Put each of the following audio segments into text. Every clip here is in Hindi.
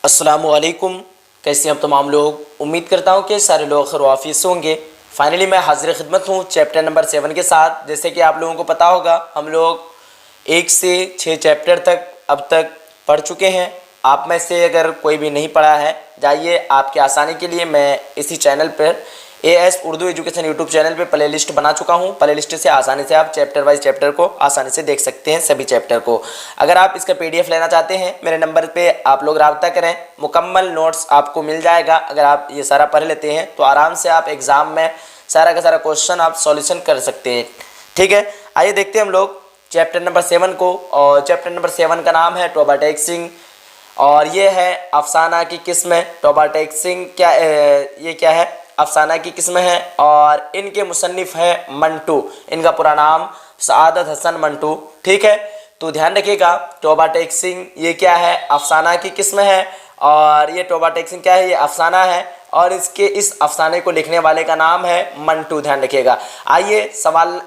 अस्सलामुअलैकुम। कैसे हैं आप तमाम लोग। उम्मीद करता हूँ कि सारे लोग खैर वाफियत से होंगे। फाइनली मैं हाजिर खिदमत हूँ चैप्टर नंबर 7 के साथ। जैसे कि आप लोगों को पता होगा हम लोग 1 से 6 चैप्टर तक अब तक पढ़ चुके हैं। आप में से अगर कोई भी नहीं पढ़ा है, जाइए, आपके आसानी के लिए मैं इसी चैनल पर AS Urdu education YouTube channel पे प्ले लिस्ट बना चुका हूँ। प्ले लिस्ट से आसानी से आप चैप्टर वाइज चैप्टर को आसानी से देख सकते हैं, सभी चैप्टर को। अगर आप इसका PDF लेना चाहते हैं, मेरे नंबर पे आप लोग राब्ता करें, मुकम्मल नोट्स आपको मिल जाएगा। अगर आप ये सारा पढ़ लेते हैं तो आराम से आप एग्ज़ाम में सारा का सारा क्वेश्चन आप सॉल्यूशन कर सकते हैं। ठीक है, आइए देखते हैं हम लोग चैप्टर नंबर 7 को। और चैप्टर नंबर 7 का नाम है टोबा टैक्सिंग, और ये है अफसाना की किस्म। टोबा टैक्सिंग ये क्या है? अफसाना की किस्म है। और इनके मुसन्निफ़ हैं मंटू। इनका पूरा नाम सआदत हसन मंटू। ठीक है, तो ध्यान रखिएगा, टोबा टैक्सिंग ये क्या है? अफसाना की किस्म है। और ये टोबा टैक्सिंग क्या है? ये अफसाना है। और इस अफसाने को लिखने वाले का नाम है मंटू। ध्यान रखिएगा। आइए सवाल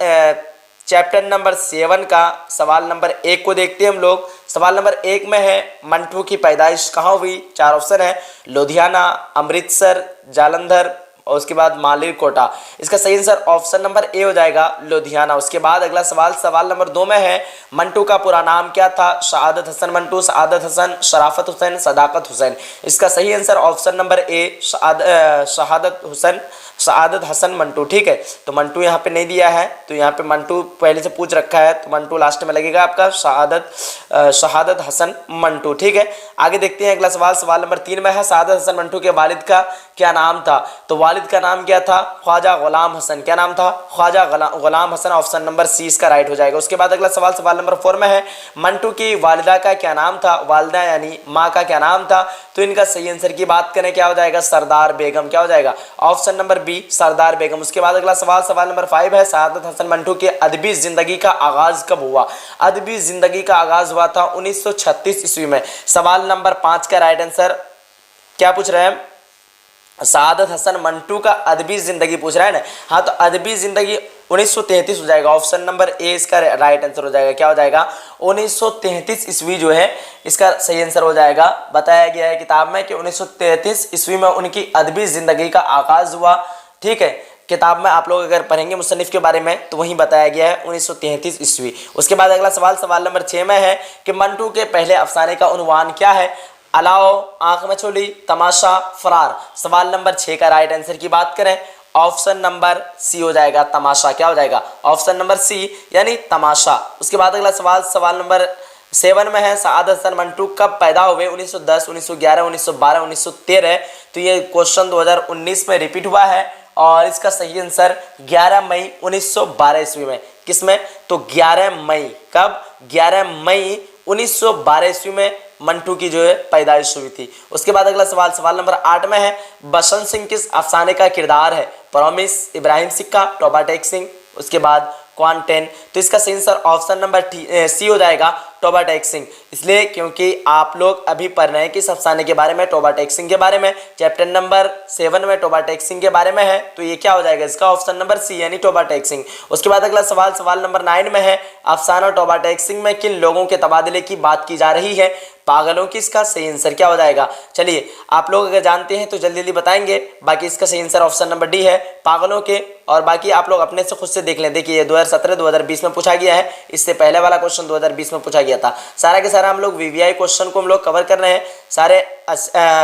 चैप्टर नंबर 7 का सवाल नंबर 1 को देखते हैं हम लोग। सवाल नंबर 1 में है मंटू की पैदाइश कहाँ हुई? 4 ऑप्शन है, लुधियाना, अमृतसर, जालंधर और उसके बाद मालेरकोटा। इसका सही आंसर ऑप्शन नंबर ए हो जाएगा, लुधियाना। उसके बाद अगला सवाल नंबर 2 में है मंटू का पूरा नाम क्या था? सआदत हसन मंटू, सआदत हसन, शराफत हुसैन, सदाकत हुसैन। इसका सही answer option number A, Saadat Hasan Mantu. ठीक है, तो मंटू यहाँ पे नहीं दिया है, तो यहाँ पे मंटू पहले से पूछ रखा है, तो मंटू लास्ट में लगेगा आपका, शहादत हसन मंटू। ठीक है, आगे देखते हैं अगला सवाल नंबर 3 में है सआदत हसन मंटू के वालिद का क्या नाम था? तो वालिद का नाम क्या था? ख्वाजा गुलाम हसन। क्या नाम था? ख्वाजा गुलाम हसन। ऑप्शन नंबर सी इसका राइट हो जाएगा। उसके बाद अगला सवाल नंबर 4 में है मंटू की वालिदा का क्या नाम था? वालिदा यानी माँ का क्या नाम था? तो इनका सही आंसर की बात करें क्या हो जाएगा? सरदार बेगम। क्या हो जाएगा? ऑप्शन नंबर बी, सरदार बेगम। उसके बाद अगला सवाल नंबर 5 है सआदत हसन मंटू के अदबी जिंदगी का आगाज कब हुआ? अदबी जिंदगी का आगाज हुआ था 1936 ईस्वी में। सवाल नंबर 5 का राइट आंसर क्या पूछ रहे हैं? सआदत हसन मंटू का अदबी जिंदगी पूछ रहा है ना। हाँ, तो अदबी जिंदगी 1933 हो जाएगा। ऑप्शन नंबर ए इसका राइट आंसर हो जाएगा। क्या हो जाएगा? 1933 ईस्वी जो है इसका सही आंसर हो जाएगा। बताया गया है किताब में कि 1933 ईस्वी में उनकी अदबी जिंदगी का आगाज हुआ। ठीक है, किताब में आप लोग अगर पढ़ेंगे मुसन्निफ के बारे में तो वहीं बताया गया है 1933 ईस्वी। उसके बाद अगला सवाल नंबर 6 में है कि मंटू के पहले अफसाने का उन्वान क्या है? अलाओ, आंख में छोली, तमाशा, फरार। सवाल नंबर 6 का राइट आंसर की बात करें, ऑप्शन नंबर सी हो जाएगा, तमाशा। क्या हो जाएगा? ऑप्शन नंबर सी यानी तमाशा। उसके बाद अगला सवाल नंबर 7 में है सआदत हसन मंटू कब पैदा हुए? 1910, 1911, 1912, 1913। तो ये क्वेश्चन 2019 में रिपीट हुआ है और इसका सही आंसर 11 मई 1912 ईस्वी में। किसमें? तो 11 मई। कब? 11 मई 1912 ईस्वी में मंटू की जो है पैदाइश हुई थी। उसके बाद अगला सवाल नंबर 8 में है बसंत सिंह किस अफसाने का किरदार है? प्रॉमिस, इब्राहिम सिक्का, टोबा टैक्सिंग, उसके बाद क्वांटेन। तो इसका सही आंसर ऑप्शन नंबर सी हो जाएगा, टोबा टैक्सिंग। इसलिए क्योंकि आप लोग अभी पढ़ रहे हैं किस अफसाने के बारे में? टोबा टैक्सिंग के बारे में। चैप्टर नंबर 7 में टोबा टैक्सिंग के बारे में है, तो ये क्या हो जाएगा? इसका ऑप्शन नंबर सी यानी टोबा टैक्सिंग। उसके बाद अगला सवाल नंबर 9 में है अफसाना टोबा टैक्सिंग में किन लोगों के तबादले की बात की जा रही है? पागलों की। इसका सही आंसर क्या हो जाएगा? चलिए, आप लोग अगर जानते हैं तो जल्दी जल्दी बताएंगे। बाकी इसका सही आंसर ऑप्शन नंबर डी है, पागलों के। और बाकी आप लोग अपने से खुद से देख लें। देखिए, 2017 2020 में पूछा गया है, इससे पहले वाला क्वेश्चन 2020 में पूछा गया था। सारा के सारा हम लोग VVI क्वेश्चन को हम लोग कवर कर रहे हैं।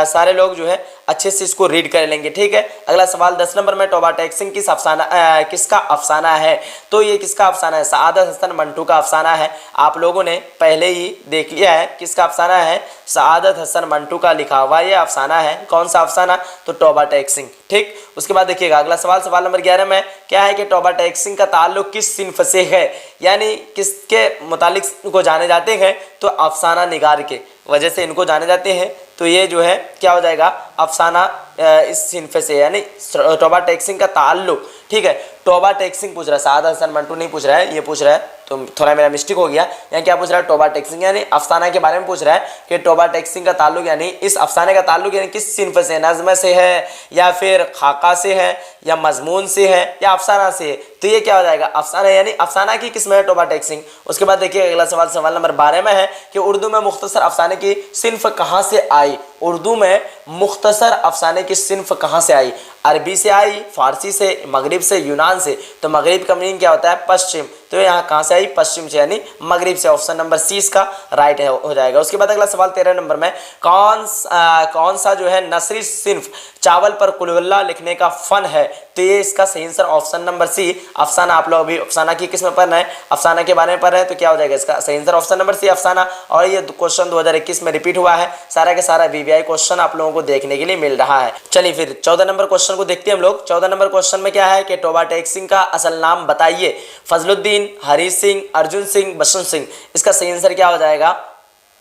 सारे लोग जो है अच्छे से इसको रीड कर लेंगे। ठीक है, अगला सवाल 10 नंबर में टोबा टैक्सिंग किसका अफसाना है? तो ये किसका अफसाना है? सआदत हसन मंटू का अफसाना है। आप लोगों ने पहले ही देख लिया है किसका अफसाना है? सआदत हसन मंटू का लिखा हुआ ये अफसाना है। कौन सा अफसाना? तो टोबा टैक्सिंग। ठीक, उसके बाद देखिएगा अगला सवाल नंबर 11 में क्या है कि टोबा टैक्सिंग का ताल्लुक किस सिन्फ से है? यानी किसके मुतालिक इनको जाने जाते हैं? तो अफसाना निगार के वजह से इनको जाने जाते हैं। तो ये जो है क्या हो जाएगा? अफसाना इस सिन्फ से, यानी टोबा टैक्सिंग का ताल्लुक। ठीक है, टोबा टेक सिंह पूछ रहा है, साद हसन मंटू नहीं पूछ रहा है, ये पूछ रहा है, तो थोड़ा मेरा मिस्टेक हो गया। यहाँ क्या पूछ रहा है, टोबा टेक सिंह यानी अफसाना के बारे में पूछ रहा है कि टोबा टेक सिंह का ताल्लुक यानी इस अफसाने का ताल्लुक यानी किस सिन्फ से, नज़्म से है या फिर खाका से है या मजमून से है या अफसाना से है। तो ये क्या हो जाएगा, अफसाना यानी अफसाना की किस्म है टोबा टेक सिंह। उसके बाद देखिए अगला सवाल, सवाल नंबर 12 में है कि उर्दू में मुख्तसर अफसाने की सिन्फ कहाँ से आई। उर्दू में मुख्तसर अफसाने की सिन्फ कहाँ से आई, अरबी से आई, फारसी से, मगरिब से, यूनान से। तो मगरिब का मीनिंग क्या होता है, पश्चिम, तो यहाँ कहाँ से आई, पश्चिम से यानी मगरिब से। ऑप्शन नंबर सी इसका राइट है हो जाएगा। उसके बाद अगला सवाल 13 नंबर में, कौन सा जो है नसरी सिन्फ चावल पर कुलवल्ला लिखने का फन है। तो ये इसका सही आंसर ऑप्शन नंबर सी अफसाना। आप लोग अभी अफसाना की किस्म पर है, अफसाना के बारे में पढ़ रहे हैं, तो क्या हो जाएगा इसका सही आंसर ऑप्शन नंबर सी अफसाना। और ये क्वेश्चन 2021 में रिपीट हुआ है, सारा के सारा वीवीआई क्वेश्चन आप लोगों को देखने के लिए मिल रहा है। चलिए फिर 14 नंबर क्वेश्चन को देखते हैं हम लोग। 14 नंबर क्वेश्चन में क्या है कि टोबा टेक सिंह का असल नाम बताइए। फजलुद्दीन, हरीश सिंह, अर्जुन सिंह, बसंत सिंह। इसका सही आंसर क्या हो जाएगा,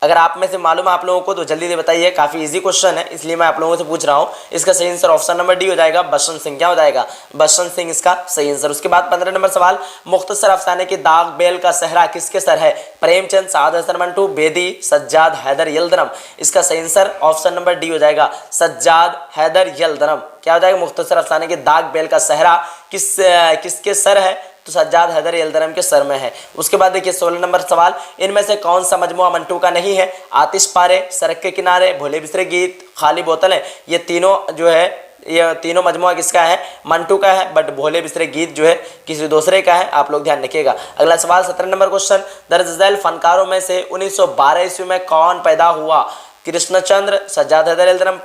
अगर आप में से मालूम है आप लोगों को तो जल्दी से बताइए, काफी इजी क्वेश्चन है इसलिए मैं आप लोगों से पूछ रहा हूं। इसका सही आंसर ऑप्शन नंबर डी हो जाएगा, बसंत सिंह। क्या हो जाएगा, बसंत सिंह इसका सही आंसर। उसके बाद 15 नंबर सवाल, मुख्तसर अफसाने की दाग बेल का सहरा किसके सर है। प्रेमचंद, साद हसन मंटू, बेदी, सज्जाद, हैदर, यलदरम। इसका सही आंसर ऑप्शन नंबर डी हो जाएगा, सज्जाद, हैदर, यलदरम। क्या हो जाएगा, मुख्तसर अफसाने की दाग बेल का सहरा किसके सर है, तो सज्जाद, हैदर, यलदरम के सर में है। उसके बाद देखिए 16 नंबर सवाल, इनमें से कौन सा मजमुआ मंटू का नहीं है। आतिश पारे, सड़क के किनारे, भोले बिसरे गीत, खाली बोतलें। ये तीनों जो है, ये तीनों मजमुआ किसका है, मंटू का है, बट भोले बिसरे गीत जो है किसी दूसरे का है। आप लोग ध्यान रखिएगा। अगला सवाल 17 नंबर क्वेश्चन, दर्ज झैल फनकारों में से 1912 ईस्वी में कौन पैदा हुआ। कृष्णचंद्र, सज्जाद, हैदर, यलदरम,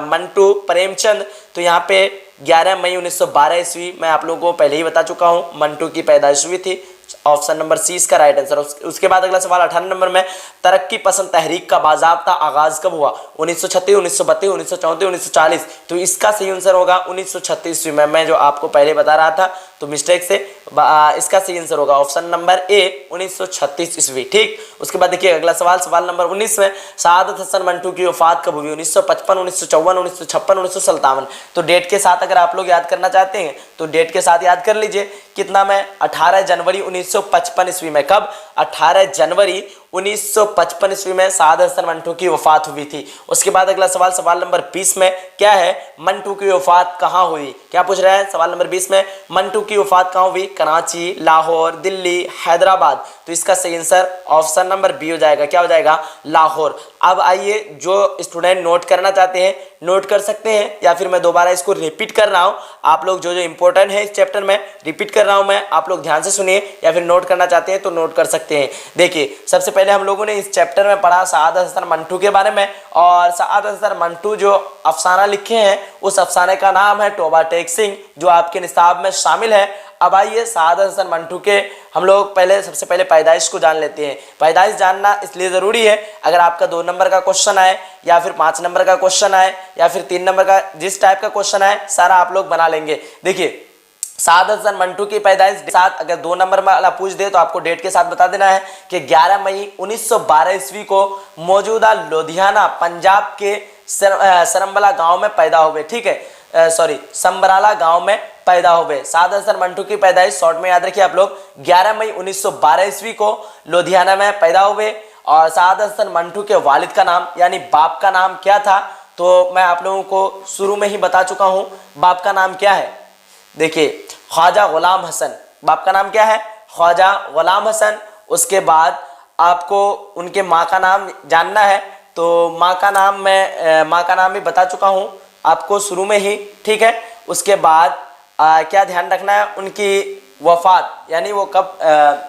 मंटू, प्रेमचंद। तो यहाँ पे 11 मई 1912 ईस्वी मैं आप लोगों को पहले ही बता चुका हूँ, मंटू की पैदाइश हुई थी। ऑप्शन नंबर सी इसका राइट आंसर। उसके बाद अगला सवाल 18 नंबर में, तरक्की पसंद तहरीक का बाज़ाब्ता आगाज कब हुआ। 1936, 1932, 1934, 1940। तो इसका सही आंसर होगा 1936 ईस्वी में। मैं जो आपको पहले बता रहा था तो मिस्टेक से, इसका सही आंसर होगा ऑप्शन नंबर ए 1936 ईस्वी। ठीक। उसके बाद देखिए अगला सवाल, सवाल नंबर 19 में, सआदत हसन मंटू की वफात कब हुई। 1955, 1954, 1956, 1957। तो डेट के साथ अगर आप लोग याद करना चाहते हैं तो डेट के साथ याद कर लीजिए। कितना में, 18 जनवरी 1955 ईस्वी में। कब, 18 जनवरी 1955 ईस्वी में सआदत हसन मंटू की वफात हुई थी। उसके बाद अगला सवाल, सवाल नंबर 20 में क्या है, मंटू की वफात कहाँ हुई। क्या पूछ रहा है सवाल नंबर 20 में, मंटू की वफात कहाँ हुई। कराची, लाहौर, दिल्ली, हैदराबाद। तो इसका सही आंसर ऑप्शन नंबर बी हो जाएगा। क्या हो जाएगा, लाहौर। अब आइए, जो स्टूडेंट नोट करना चाहते हैं नोट कर सकते हैं, या फिर मैं दोबारा इसको रिपीट कर रहा हूँ। आप लोग जो इंपॉर्टेंट है इस चैप्टर में रिपीट कर रहा हूँ मैं, आप लोग ध्यान से सुनिए, या फिर नोट करना चाहते हैं तो नोट कर सकते हैं। देखिए सबसे पहले हम लोगों ने इस चैप्टर में पढ़ा सआदत हसन मंटू के बारे में, और सआदत हसन मंटू जो अफसाना लिखे हैं उस अफसाने का नाम है टोबा टेक सिंह, जो आपके निसाब में शामिल है। अब आइए सआदत हसन मंटू के हम लोग सबसे पहले पैदाइश को जान लेते हैं। पैदाइश जानना इसलिए ज़रूरी है, अगर आपका 2 नंबर का क्वेश्चन आए या फिर 5 नंबर का क्वेश्चन आए या फिर 3 नंबर का, जिस टाइप का क्वेश्चन आए सारा आप लोग बना लेंगे। देखिए सआदत हसन मंटू की पैदाइश साथ अगर 2 नंबर में पूछ दे तो आपको डेट के साथ बता देना है कि 11 मई 1912 ईस्वी को मौजूदा लुधियाना पंजाब के सरम्बला गांव में पैदा हुए। ठीक है, संबराला गांव में पैदा हुए। सआदत हसन मंटू की पैदाइश शॉर्ट में याद रखिए आप लोग, 11 मई 1912 ईस्वी को लुधियाना में पैदा हुए। और सआदत हसन मंटू के वालिद का नाम यानी बाप का नाम क्या था, तो मैं आप लोगों को शुरू में ही बता चुका हूं। बाप का नाम क्या है, देखिए ख्वाजा गुलाम हसन। बाप का नाम क्या है, ख्वाजा गुलाम हसन। उसके बाद आपको उनके माँ का नाम जानना है, तो माँ का नाम भी बता चुका हूँ आपको शुरू में ही। ठीक है। उसके बाद क्या ध्यान रखना है, उनकी वफात यानी वो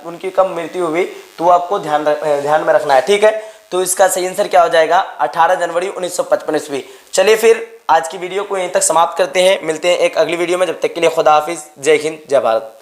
उनकी कब मृत्यु हुई तो आपको ध्यान में रखना है। ठीक है। तो इसका सही आंसर क्या हो जाएगा, 18 जनवरी 1955 ईस्वी। चलिए फिर आज की वीडियो को यहीं तक समाप्त करते हैं, मिलते हैं एक अगली वीडियो में। जब तक के लिए खुदा हाफिज, जय हिंद, जय भारत।